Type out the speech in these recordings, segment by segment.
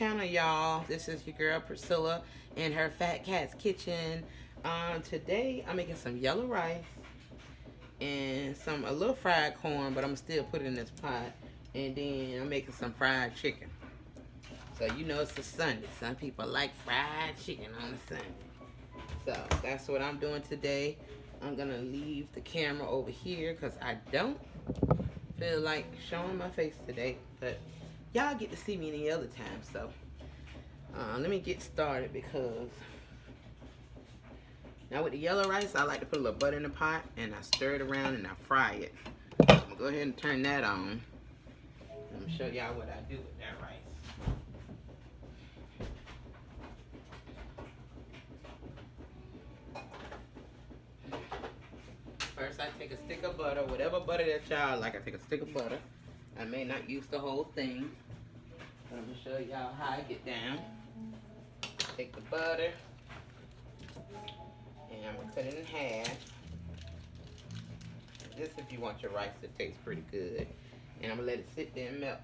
channel, y'all. This is your girl Priscilla in her Fat Cat's Kitchen. Today I'm making some yellow rice and a little fried corn, but I'm still put it in this pot. And then I'm making some fried chicken. So you know it's a Sunday. Some people like fried chicken on a Sunday. So that's what I'm doing today. I'm gonna leave the camera over here because I don't feel like showing my face today, but y'all get to see me any other time. So let me get started, because now with the yellow rice, I like to put a little butter in the pot and I stir it around and I fry it. So I'm gonna go ahead and turn that on. I'm gonna show y'all what I do with that rice. First, I take a stick of butter, whatever butter that y'all like. I take a stick of butter. I may not use the whole thing, but I'm gonna show y'all how I get down. Take the butter, and I'm gonna cut it in half. This if you want your rice to taste pretty good. And I'm gonna let it sit there and melt.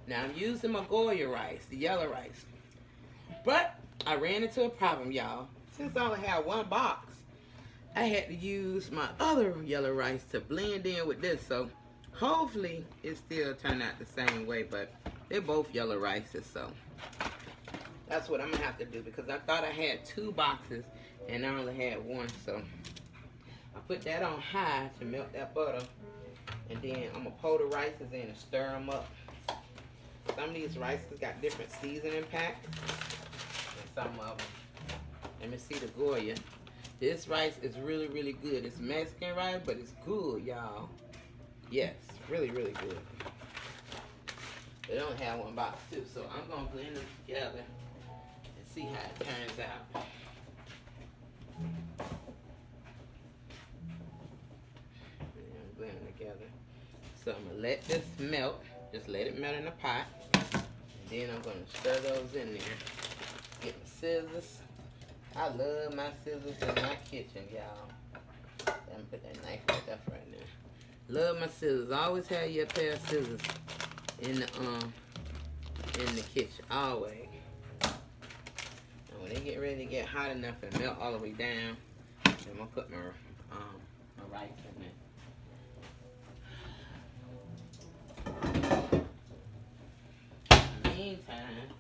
Now I'm using my Goya rice, the yellow rice. But I ran into a problem, y'all. Since I only had one box, I had to use my other yellow rice to blend in with this. So hopefully it still turned out the same way, but they're both yellow rices. So that's what I'm gonna have to do, because I thought I had 2 boxes and I only had 1. So I put that on high to melt that butter, and then I'm gonna pour the rices in and stir them up. Some of these rices got different seasoning packs, and some of them. Let me see the Goya. This rice is really, really good. It's Mexican rice, but it's good, y'all. Yes, really, really good. They only have 1 box too, so I'm gonna blend them together and see how it turns out. And blend them together. So I'm gonna let this melt. Just let it melt in the pot. And then I'm gonna stir those in there. Get my scissors. I love my scissors in my kitchen, y'all. Let me put that knife and stuff right there. Love my scissors. Always have your pair of scissors in the kitchen. Always. And when they get ready to get hot enough and melt all the way down, then I'm gonna put my rice in there. In the meantime,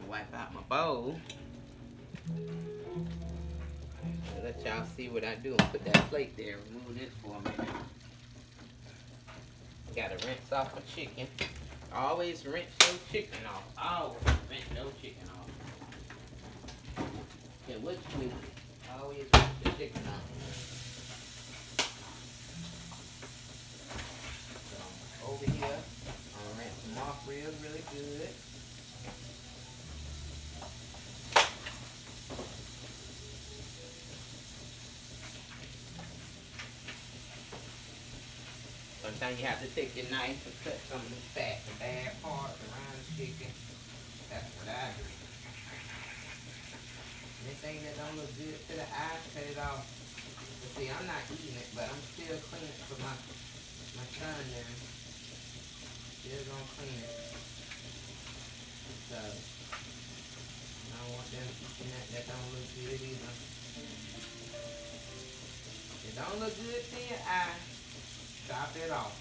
wipe out my bowl. Let y'all see what I do and put that plate there. Remove this for a minute. Gotta rinse off my chicken. Always rinse your chicken off. Always rinse your chicken off. Yeah, what you do? Always rinse your chicken off. So over here, I'm gonna rinse them off really good. Sometimes you have to take your knife and cut some of the fat, the bad parts around the chicken. That's what I do. Anything that don't look good to the eye, cut it off. But see, I'm not eating it, but I'm still cleaning it for my son there. Still gonna clean it. So I don't want them eating that don't look good either. If it don't look good to your eye, chop it off.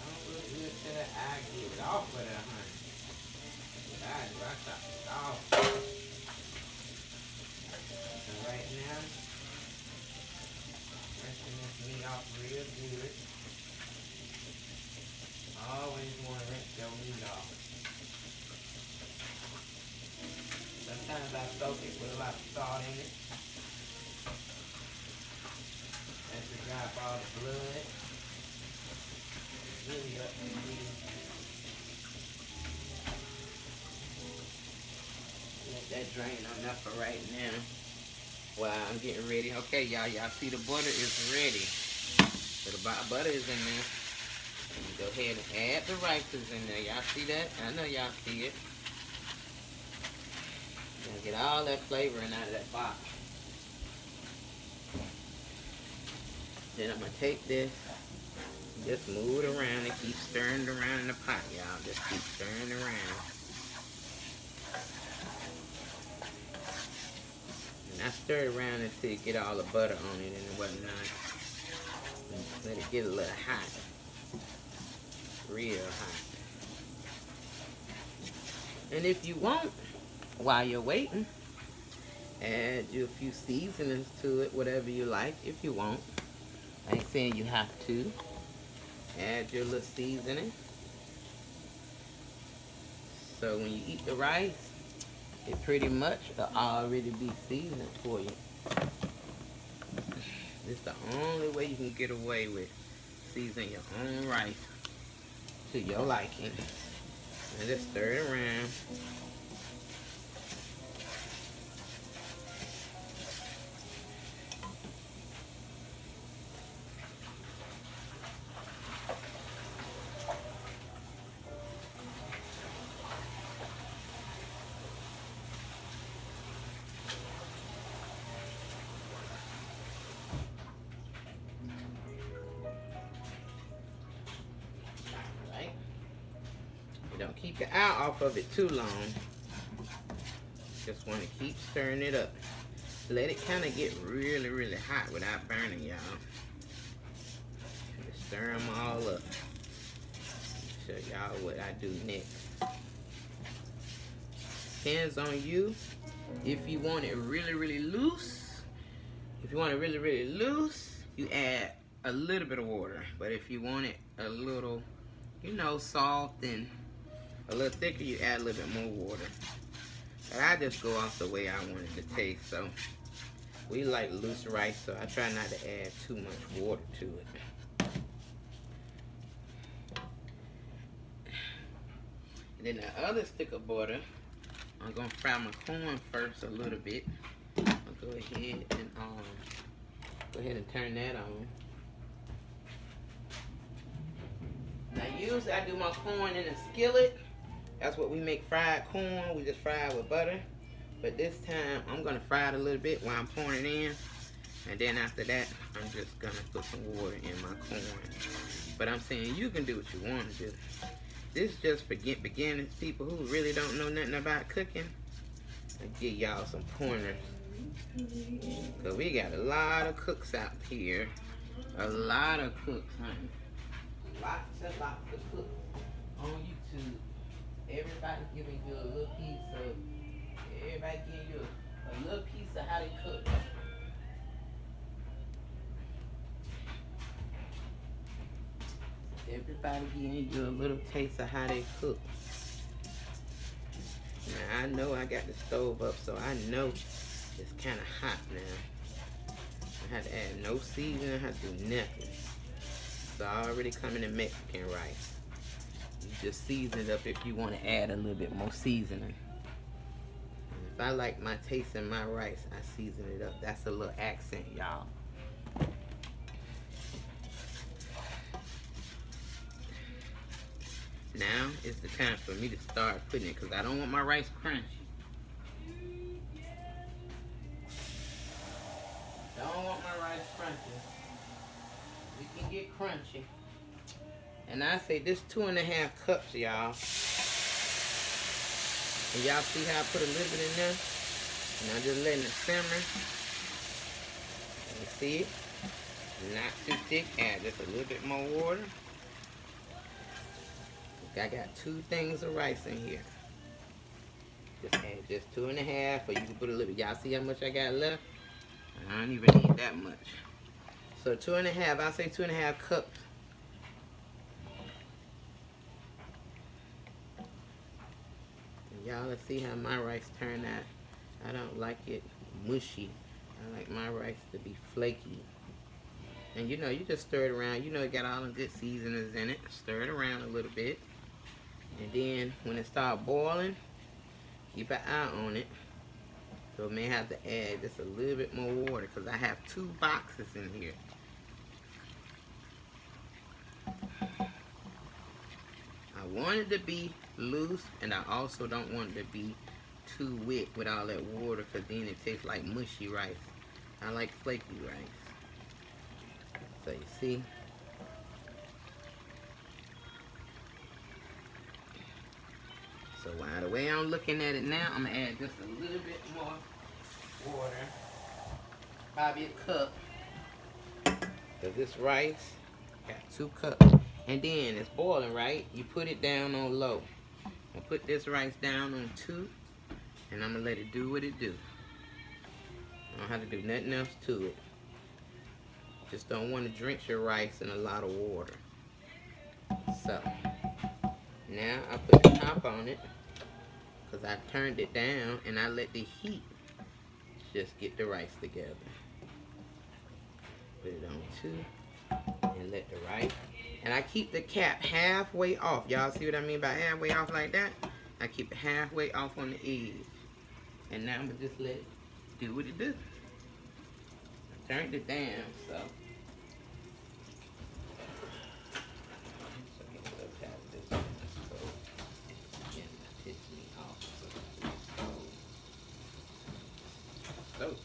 Don't look good to the eye, get it off of there, honey. That's what I do. I chop it off. So right now, rinsing this meat off real good. Always want to rinse your meat off. Sometimes I soak it with a lot of salt in it. That's to dry up all the blood. It's really up to you. Let that drain on enough for right now. While I'm getting ready. Okay, y'all see the butter is ready. So the butter is in there. Go ahead and add the rices in there. Y'all see that? I know y'all see it. Gonna get all that flavoring out of that box. Then I'm gonna take this, just move it around and keep stirring it around in the pot, y'all. Just keep stirring it around. And I stir it around until you get all the butter on it and whatnot. And let it get a little hot. Real hot. And if you want, while you're waiting, add you a few seasonings to it, whatever you like, if you want. I ain't saying you have to. Add your little seasoning. So when you eat the rice, it pretty much will already be seasoned for you. It's the only way you can get away with seasoning your own rice to your liking. And just stir it around. Don't keep your eye off of it too long. Just want to keep stirring it up. Let it kind of get really, really hot without burning, y'all. Just stir them all up. Show y'all what I do next. Depends on you. If you want it really, really loose, you add a little bit of water. But if you want it a little, you know, soft and a little thicker, you add a little bit more water. But I just go off the way I want it to taste. So we like loose rice, so I try not to add too much water to it. And then the other stick of butter, I'm gonna fry my corn first a little bit. I'll go ahead and turn that on. Now usually I do my corn in a skillet. That's what we make fried corn. We just fry it with butter. But this time, I'm going to fry it a little bit while I'm pouring it in. And then after that, I'm just going to put some water in my corn. But I'm saying you can do what you want to do. This is just for beginners, people who really don't know nothing about cooking. I'll give y'all some pointers. Because we got a lot of cooks out here. A lot of cooks, honey. Lots of cooks on YouTube. Everybody giving you a little piece of, how they cook. Everybody giving you a little taste of how they cook. Now I know I got the stove up, so I know it's kind of hot now. I had to add no seasoning, I had to do nothing. It's already coming in Mexican rice. You just season it up if you want to add a little bit more seasoning. And if I like my taste in my rice, I season it up. That's a little accent, y'all. Now is the time for me to start putting it, because I don't want my rice crunchy. Don't want my rice crunchy. We can get crunchy. And I say this 2.5 cups, y'all. And y'all see how I put a little bit in there? And I'm just letting it simmer. You see it? Not too thick. Add just a little bit more water. I got 2 things of rice in here. Just add just 2.5, or you can put a little bit. Y'all see how much I got left? I don't even need that much. So 2.5, I'll say 2.5 cups. Y'all, let's see how my rice turned out. I don't like it mushy. I like my rice to be flaky. And you know, you just stir it around. You know it got all the good seasonings in it. Stir it around a little bit. And then when it starts boiling, keep an eye on it. So I may have to add just a little bit more water, because I have 2 boxes in here. want it to be loose, and I also don't want it to be too wet with all that water, because then it tastes like mushy rice. I like flaky rice. So you see? So the way I'm looking at it now, I'm going to add just a little bit more water. Probably a cup. Because this rice got 2 cups. And then it's boiling, right? You put it down on low. I'm put this rice down on 2. And I'm going to let it do what it do. I don't have to do nothing else to it. Just don't want to drench your rice in a lot of water. So, now I put the top on it. Because I turned it down and I let the heat just get the rice together. Put it on 2. And let the rice. And I keep the cap halfway off. Y'all see what I mean by halfway off like that? I keep it halfway off on the edge. And now I'm going to just let it do what it do. I turned it down, so. So tight.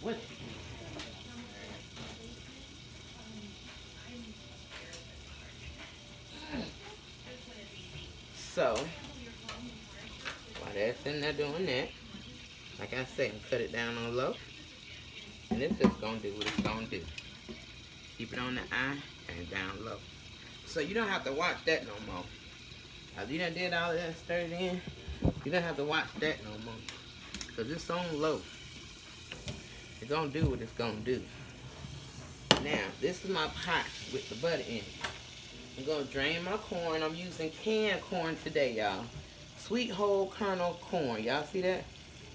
What? So, while that's in there doing that, like I said, cut it down on low. And it's just going to do what it's going to do. Keep it on the eye and down low. So you don't have to watch that no more. As you done did all of that, stirred in, you don't have to watch that no more. Because it's on low. It's going to do what it's going to do. Now, this is my pot with the butter in it. I'm going to drain my corn. I'm using canned corn today, y'all. Sweet whole kernel corn. Y'all see that?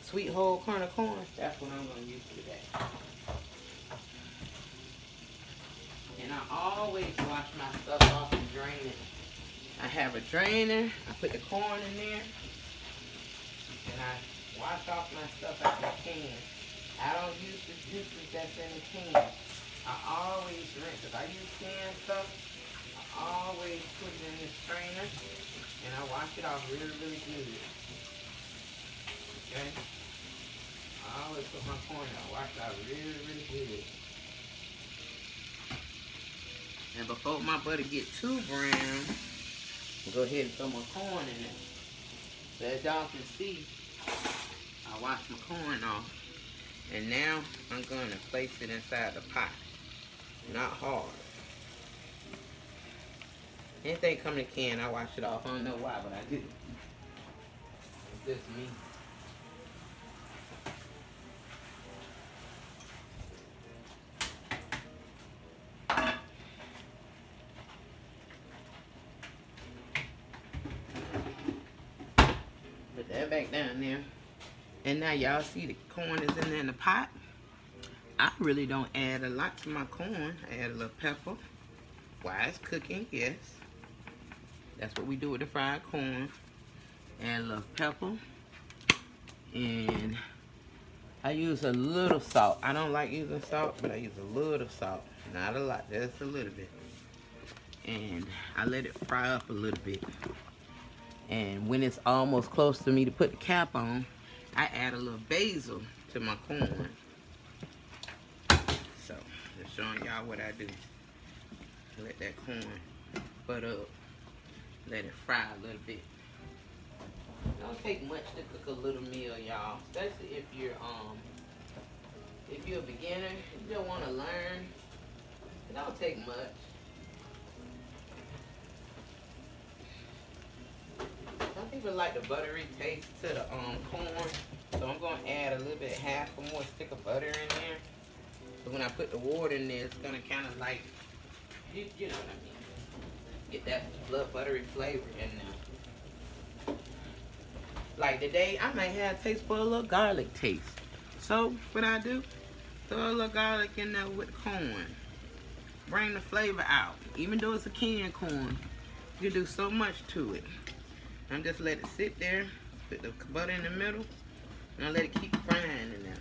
Sweet whole kernel corn. That's what I'm going to use today. And I always wash my stuff off and drain it. I have a drainer. I put the corn in there. And I wash off my stuff out the can. I don't use the juices that's in the can. I always rinse. If I use canned stuff, I always put it in this strainer. And I wash it off really, really good. Okay? I always put my corn in. I wash it out really, really good. And before my butter get too brown, I'll go ahead and throw my corn in there. So as y'all can see, I washed my corn off. And now I'm going to place it inside the pot. Not hard. Anything come in a can, I wash it off. I don't know why, but I do. It's just me. Put that back down there. And now y'all see the corn is in there in the pot. I really don't add a lot to my corn. I add a little pepper. While it's cooking, yes. That's what we do with the fried corn. Add a little pepper. And I use a little salt. I don't like using salt, but I use a little salt. Not a lot, just a little bit. And I let it fry up a little bit. And when it's almost close to me to put the cap on, I add a little basil to my corn. So, just showing y'all what I do. Let that corn butter up. Let it fry a little bit. It don't take much to cook a little meal, y'all. Especially if you're a beginner, if you don't want to learn. It don't take much. Some people like the buttery taste to the corn. So I'm going to add a little bit, half or more stick of butter in there. So when I put the water in there, it's going to kind of like You know what I mean. Get that little buttery flavor in there. Like today, I might have taste for a little garlic taste. So what I do, throw a little garlic in there with corn. Bring the flavor out. Even though it's a canned corn, you do so much to it. I'm just let it sit there, put the butter in the middle, and I let it keep frying in there.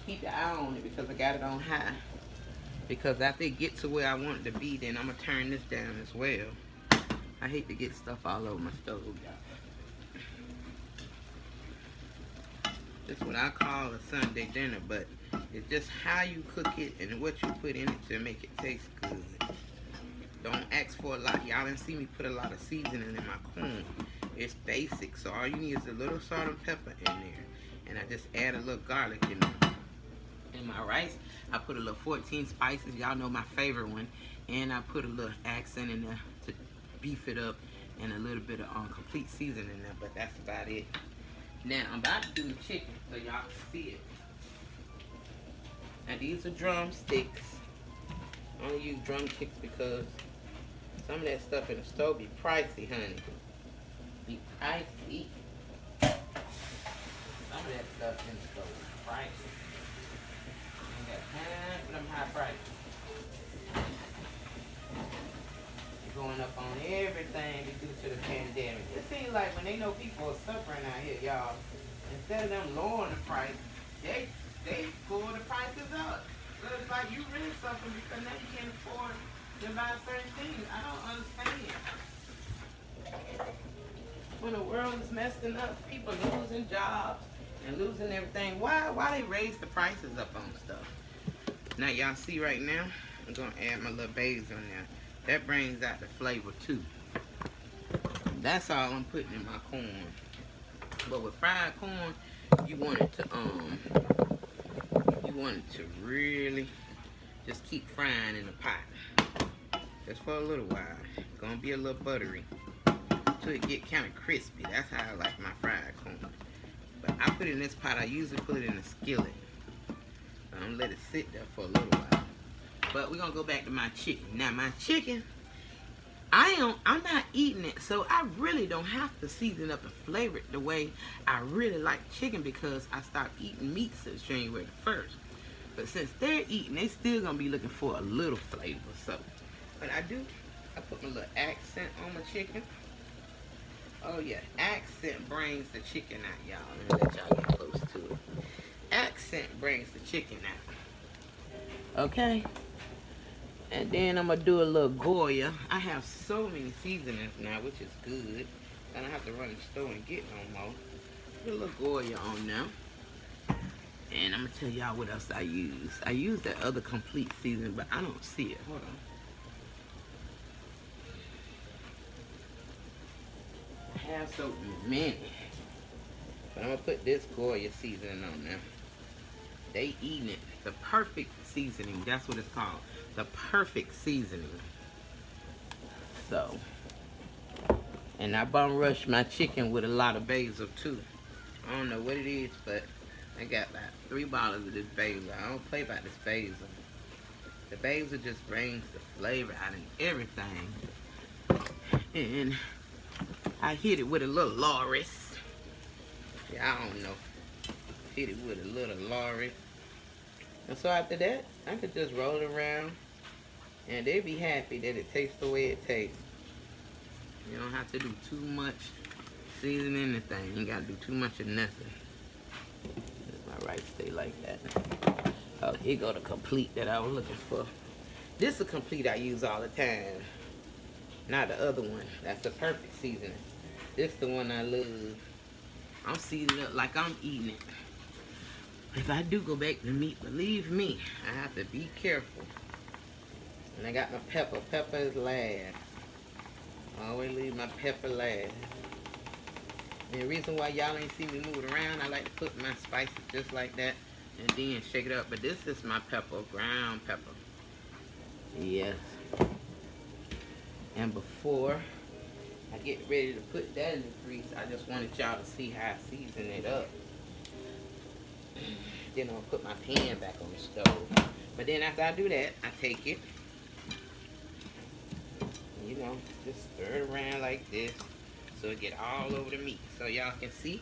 Keep the eye on it because I got it on high. Because after it gets to where I want it to be, then I'm going to turn this down as well. I hate to get stuff all over my stove, y'all. This is what I call a Sunday dinner, but it's just how you cook it and what you put in it to make it taste good. Don't ask for a lot. Y'all didn't see me put a lot of seasoning in my corn. It's basic, so all you need is a little salt and pepper in there. And I just add a little garlic in there. In my rice, I put a little 14 spices. Y'all know my favorite one. And I put a little accent in there to beef it up and a little bit of complete seasoning in there, but that's about it. Now, I'm about to do the chicken so y'all can see it. Now, these are drumsticks. I only use drumsticks because some of that stuff in the stove be pricey, honey. Be pricey. Some of that stuff in the stove be pricey. Ain't got time for them high prices. They're going up on everything due to the pandemic. It seems like when they know people are suffering out here, y'all, instead of them lowering the price, they pull the prices up. So it's like you really suffering because now you can't afford to buy certain things. I don't understand. When the world is messing up, people losing jobs and losing everything. Why they raise the prices up on stuff? Now y'all see right now, I'm gonna add my little basil in there. That brings out the flavor too. That's all I'm putting in my corn. But with fried corn, you want it to really just keep frying in the pot. Just for a little while. It's gonna be a little buttery. Till it get kind of crispy. That's how I like my fried corn. But I put it in this pot. I usually put it in a skillet. I'm gonna let it sit there for a little while. But we're gonna go back to my chicken. Now my chicken, I'm not eating it, so I really don't have to season up and flavor it the way I really like chicken because I stopped eating meat since January 1st. But since they're eating, they still gonna be looking for a little flavor. So what I do, I put my little accent on my chicken. Oh yeah, accent brings the chicken out, y'all. Let me let y'all get close to it. Accent brings the chicken out. Okay. And then I'm going to do a little Goya. I have so many seasonings now, which is good. I don't have to run to the store and get no more. Put a little Goya on now. And I'm going to tell y'all what else I use. I use that other complete seasoning, but I don't see it. Hold on. I have so many. But I'm going to put this Goya seasoning on now. They eating it. The perfect seasoning. That's what it's called. The perfect seasoning. So, and I bum rush my chicken with a lot of basil too. I don't know what it is, but I got about 3 bottles of this basil. I don't play about this basil. The basil just brings the flavor out of everything. And I hit it with a little Loris. Yeah, I don't know. Hit it with a little Loris. And so after that, I could just roll it around. And they be happy that it tastes the way it tastes. You don't have to do too much seasoning anything. You ain't got to do too much of nothing. Let my rice stay like that. Oh, here go the complete that I was looking for. This is a complete I use all the time. Not the other one. That's the perfect seasoning. This is the one I love. I'm seasoning it like I'm eating it. If I do go back to meat, believe me, I have to be careful. And I got my pepper. Pepper is last. I always leave my pepper last. And the reason why y'all ain't see me move it around, I like to put my spices just like that and then shake it up. But this is my pepper, ground pepper. Yes. And before I get ready to put that in the grease, I just wanted y'all to see how I season it up. Then I'll put my pan back on the stove. But then after I do that, I take it know, just stir it around like this so it get all over the meat. So y'all can see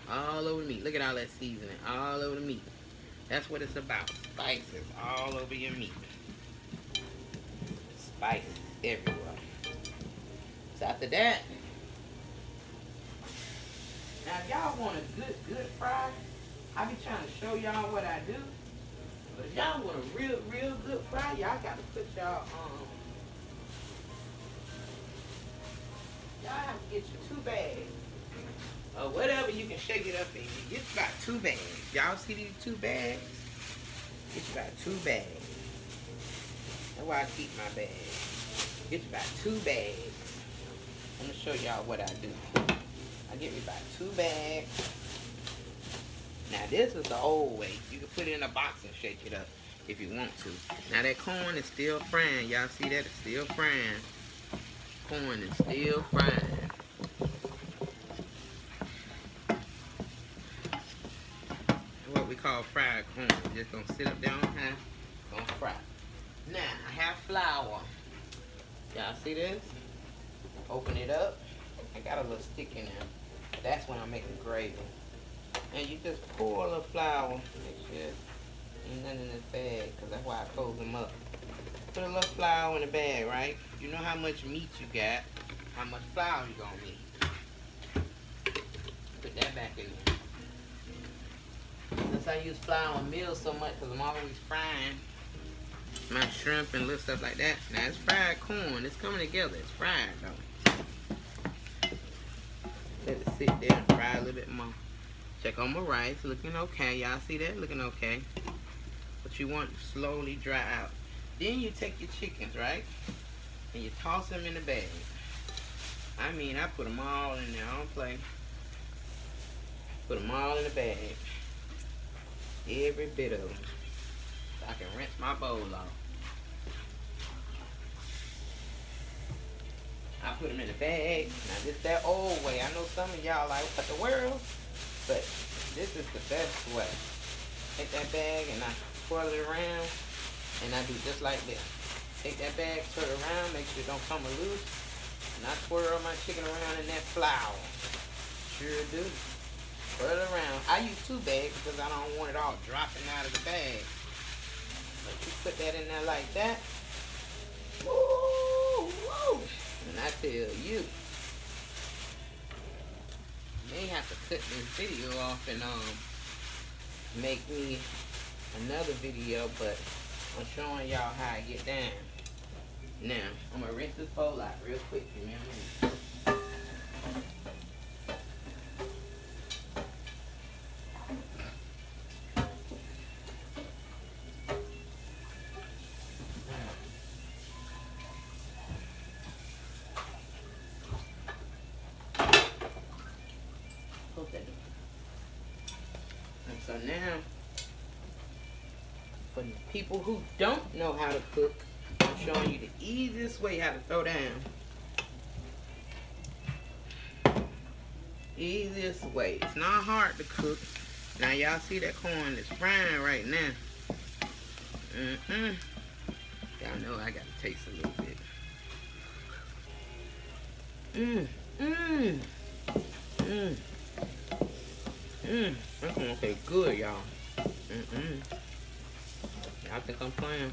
all over the meat. Look at all that seasoning all over the meat. That's what it's about. Spices all over your meat. Spices everywhere. So after that, now if y'all want a good fry, I be trying to show y'all what I do. But if y'all want a real good fry, y'all got to put y'all y'all have to get you 2 bags. Or whatever you can shake it up in. Get about 2 bags. Y'all see these 2 bags? Get you about 2 bags. That's why I keep my bags. Get you about 2 bags. I'm gonna show y'all what I do. I get me about 2 bags. Now this is the old way. You can put it in a box and shake it up if you want to. Now that corn is still frying. Y'all see that? It's still frying. Corn is still frying. What we call fried corn. Just gonna sit up down high. Gonna fry. Now I have flour. Y'all see this? Open it up. I got a little stick in there. That's when I'm making gravy. And you just pour a little flour. Make sure ain't nothing in this bag, because that's why I close them up. Put a little flour in the bag, right? You know how much meat you got, how much flour you gonna need. Put that back in there. Since I use flour and meal so much, because I'm always frying my shrimp and little stuff like that. Now it's fried corn. It's coming together. It's fried though. Let it sit there and fry a little bit more. Check on my rice. Looking okay. Y'all see that? Looking okay. But you want to slowly dry out. Then you take your chickens, right? And you toss them in the bag. I mean, I put them all in there. I don't play. Put them all in the bag. Every bit of them. So I can rinse my bowl off. I put them in the bag. Now this that old way. I know some of y'all like, what the world? But this is the best way. Take that bag and I twirl it around. And I do just like this. Take that bag, twirl it around, make sure it don't come loose. And I twirl my chicken around in that flour. Sure do. Twirl it around. I use 2 bags because I don't want it all dropping out of the bag. But you put that in there like that. Woo! Woo! And I tell you, may have to cut this video off and make me another video, but I'm showing y'all how I get down. Now, I'm gonna rinse this bowl out real quick. Give me a minute. So now, for the people who don't know how to cook, I'm showing you the easiest way how to throw down. Easiest way. It's not hard to cook. Now y'all see that corn is frying right now. Y'all know I gotta taste a little bit. That's gonna taste good, y'all. Y'all think I'm playing?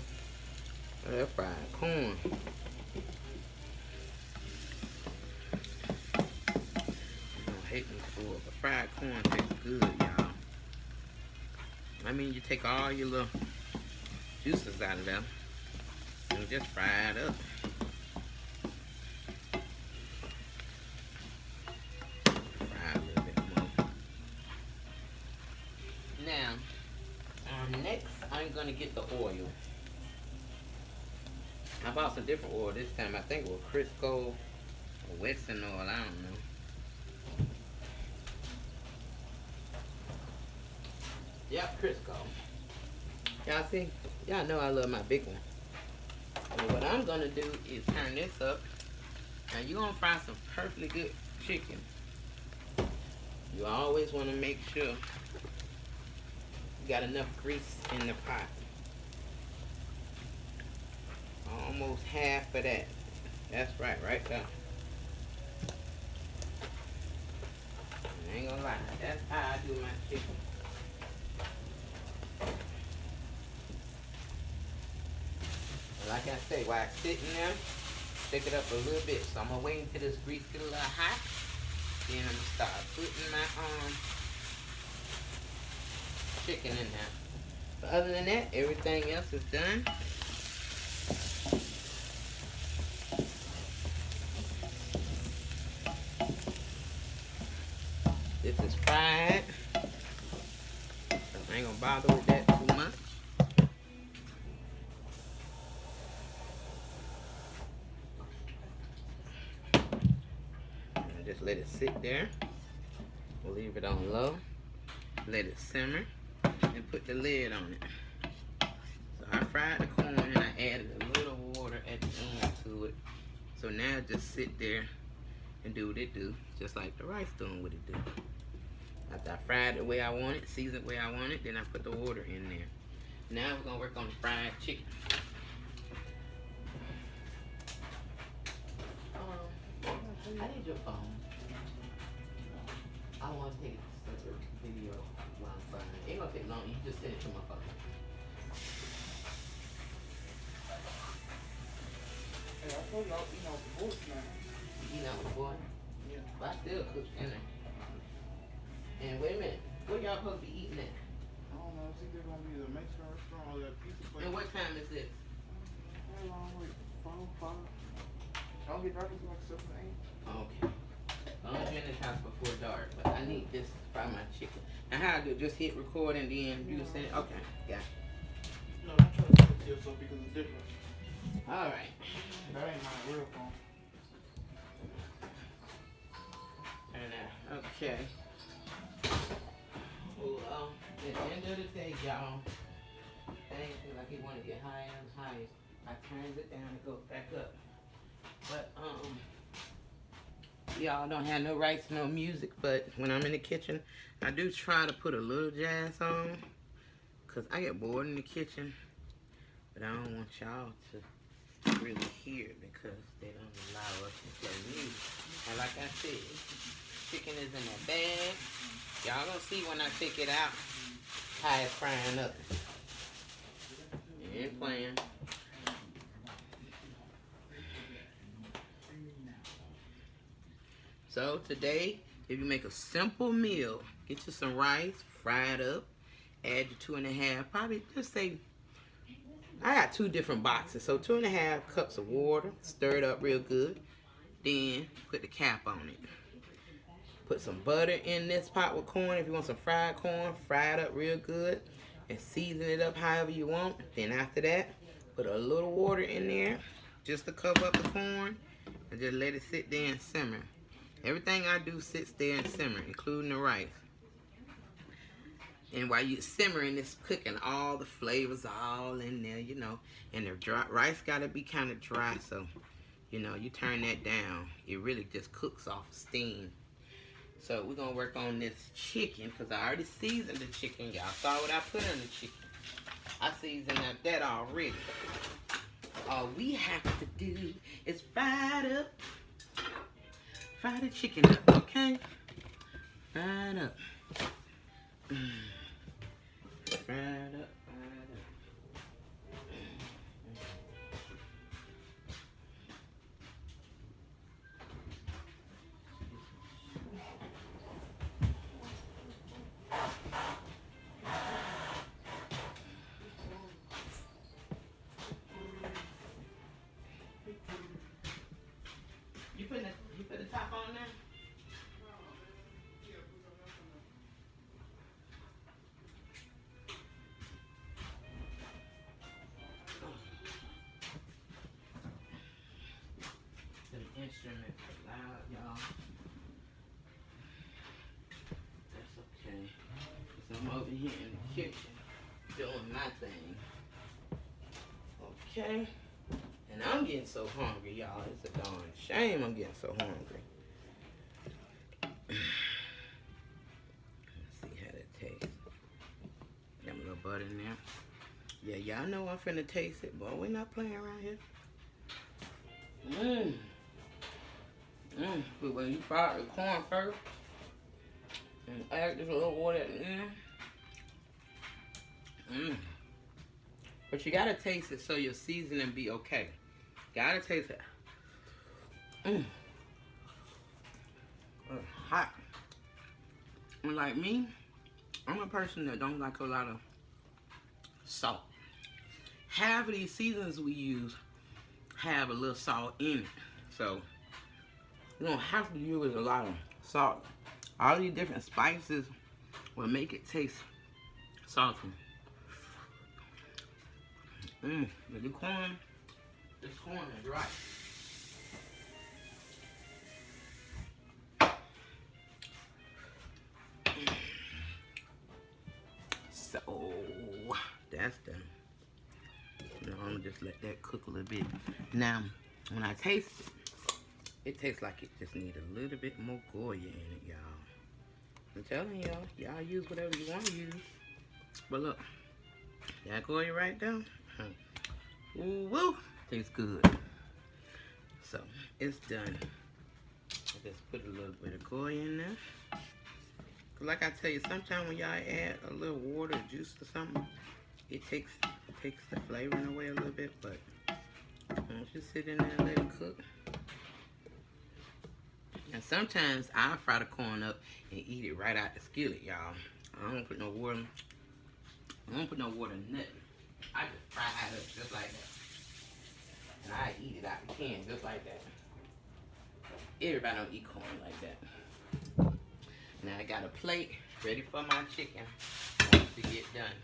That fried corn. You don't hate me for it, but fried corn tastes good, y'all. I mean, you take all your little juices out of them and just fry it up. Next, I'm going to get the oil. I bought some different oil this time. I think it was Crisco or Western oil. I don't know. Yep, Crisco. Y'all see? Y'all know I love my big one. And what I'm going to do is turn this up. Now, you're going to fry some perfectly good chicken. You always want to make sure got enough grease in the pot. Almost half of that. That's right there. I ain't gonna lie, that's how I do my chicken. And like I say, while it's sitting there, shake it up a little bit. So I'm gonna wait until this grease get a little hot. Then I'm gonna start putting my chicken in there. But other than that, everything else is done. This is fried. So I ain't gonna bother with that too much. And just let it sit there. We'll leave it on low. Let it simmer. And put the lid on it. So I fried the corn and I added a little water at the end to it. So now it just sit there and do what it do. Just like the rice doing what it do. After I fried it the way I want it, seasoned the way I want it, then I put the water in there. Now we're gonna work on the fried chicken. I need your phone. I want to take a video while I'm frying. It ain't gonna take long. You just send it to my phone. Hey, I told y'all eating out the board tonight. You eating out the board? Yeah. But I still cook dinner. And wait a minute, where y'all supposed to be eating at? I don't know. It's either gonna be the Mexican restaurant or that pizza place. And what time is this? How long? Wait, 5. I don't get back until like 7 or 8. Okay. I'm gonna be in this house before dark, but I need this to fry my chicken. Now how I do it? Just hit record and then you send it? Okay, got it. No, don't try to send it to yourself because it's different. Alright. That ain't my real phone. And okay. Well, at the end of the day, y'all, things feel like it want to get higher and higher. I turns it down and goes back up. But y'all don't have no rights, no music. But when I'm in the kitchen, I do try to put a little jazz on, cause I get bored in the kitchen. But I don't want y'all to really hear it because they don't allow us to play music. And like I said, chicken is in that bag. Y'all gonna see when I take it out how it's frying up. Ain't playing. So today, if you make a simple meal, get you some rice, fry it up, add your 2.5, probably just say, I got 2 different boxes, so 2.5 cups of water, stir it up real good, then put the cap on it. Put some butter in this pot with corn. If you want some fried corn, fry it up real good and season it up however you want. Then after that, put a little water in there just to cover up the corn and just let it sit there and simmer. Everything I do sits there and simmer, including the rice. And while you're simmering, it's cooking all the flavors all in there, you know. And the rice gotta be kind of dry, so, you know, you turn that down. It really just cooks off steam. So we're gonna work on this chicken, because I already seasoned the chicken. Y'all saw what I put in the chicken. I seasoned that already. All we have to do is fry the chicken up, okay? Fry it up. Fry it up. You put the top on there? The instruments are loud, y'all. That's okay. So I'm over here in the kitchen doing my thing. Okay. And I'm getting so hungry, y'all. It's a darn shame I'm getting so hungry. Let's see how that tastes. Got a little butter in there. Yeah, y'all know I'm finna taste it, but we're not playing around here. Mmm. But when you fry the corn first, and add this little water at the end. But you gotta taste it so your seasoning be okay. Gotta taste it. Hot. And like me, I'm a person that don't like a lot of salt. Half of these seasonings we use have a little salt in it. So you don't have to use a lot of salt. All these different spices will make it taste salty. But the corn, this corn is right. So that's done. You know, I'm gonna just let that cook a little bit. Now, when I taste it, it tastes like it just needs a little bit more Goya in it, y'all. I'm telling y'all use whatever you want to use. But look, that Goya right there, ooh, woo, tastes good. So it's done. I just put a little bit of Goya in there. Like I tell you, sometimes when y'all add a little water, juice or something, it takes the flavoring away a little bit, but once you sit in there and let it cook. And sometimes I fry the corn up and eat it right out the skillet, y'all. I don't put no water. I don't put no water in nothing. I just fry it up just like that. And I eat it out the can just like that. Everybody don't eat corn like that. Now I got a plate ready for my chicken to get done.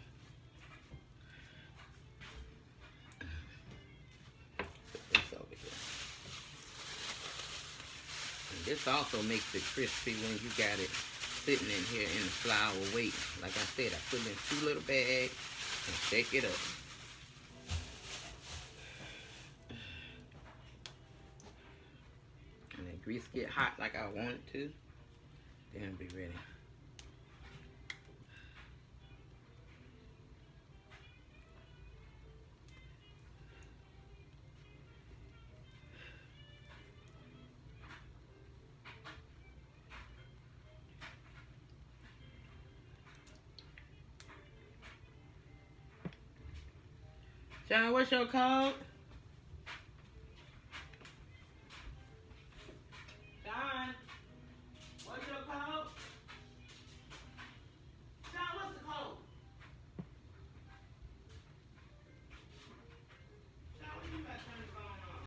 Put this over here. And this also makes it crispy when you got it sitting in here in the flour waiting. Like I said, I put it in 2 little bags and shake it up. And the grease get hot like I want it to, then it'll be ready. John, what's your code?